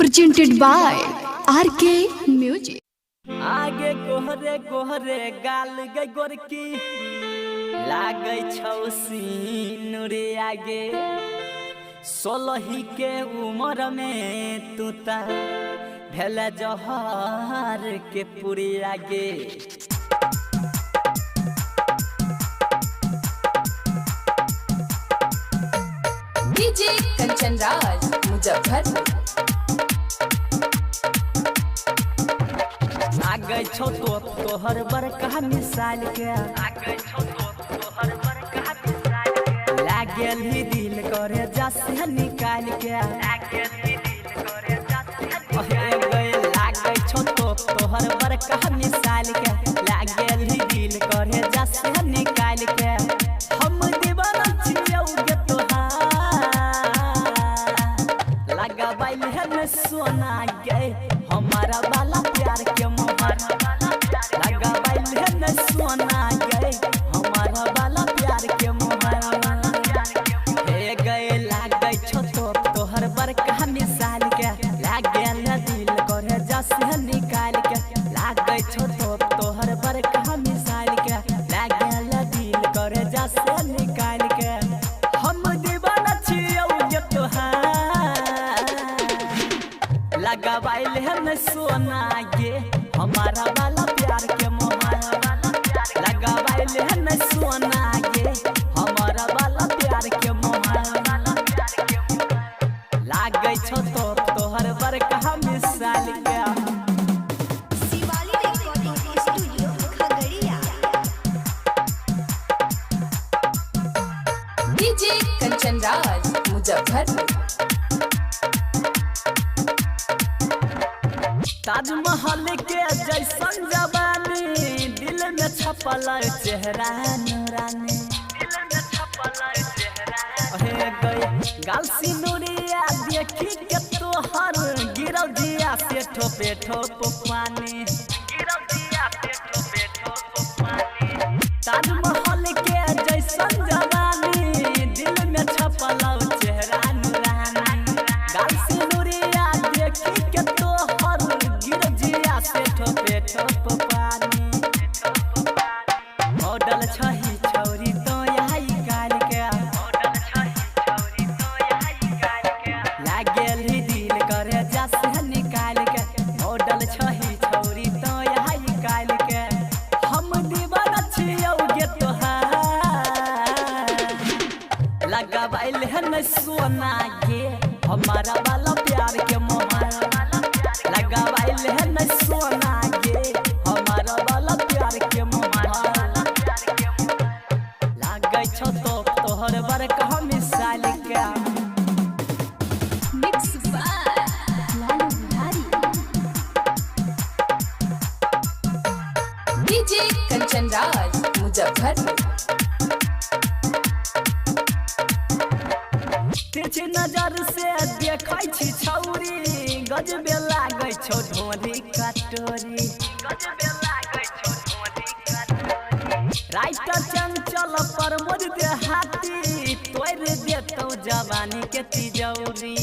presented by RK Music. आगे गोहरे गोहरे गाल गई गोरकी लागै छौ सिनुरे आगे 16 के उम्र में तू ता भेल जहर के पूरी आगे डीजे कंचन राज मुजफ्फरपुर आगे छौ तोहर बड़का मिसाल के आगे छौ तोहर बड़का मिसाल के लागल ही दिल करे जसे निकाल के लागल ही दिल करे जसे लागे छौ तोहर बड़का मिसाल के लागल ही दिल करे जसे निकाल के हम दीवाना छियौ गे तोहार लगाबाइल है न सोना गे हमारा वाला प्यार के मोहर लगाबाइल है न सोना गे हमारा वाला प्यार के मोहर हे गए लागे छो तोहर बड़का मिसाल के लागल दिल करे जसे निकाल के लागे छो तोहर बड़का मिसाल के लागल दिल करे जसे निकाल के हम दीवाना छियौ गे तोहार लगाबाइल है न सोना गे हमारा वाला प्यार के मोहर लगाबाइल है न सोना गे हमारा वाला प्यार के मोहर लागे छो तोहर बड़का मिसाल के Shivali recording studio Khagaria. DJ Kanchan Raj Muzaffarpur Taj Mahal के जैसन जवानी दिल में छपल चेहरा नूरानी हे गई गाल सिनुरिया देखी के तोहर गिरौ जिया से ठोपे ठोप पानी ताजमहल के जैसन जवानी दिल में छपल चेहरा नूरानी गाल सिनुरिया देखी के तोहर गिरौ जिया से ठोपे ठोप पानी मॉडल छही छौरी तो यही काल के लागल ही दिल करे जसे निकाल के मॉडल छही छौरी तो यही काल के हम दीवाना छियौ गे तोहार लगाबाइल है न सोना गे हमारा वाला प्यार के मोहर लगाबाइल है न सोना गे हमारा वाला प्यार के मोहर लागे छो तोहर बड़का मिसाल के Mix by Lalu Bihari. DJ Kanchan Raj Muzaffarpur तिरछी नजर से देखै छी छौरी गजबे लागै छौ ढोरी कटोरी राइटर चंचल पर मोर दे हाथी तोड़ देतौ जवानी के तिजौरी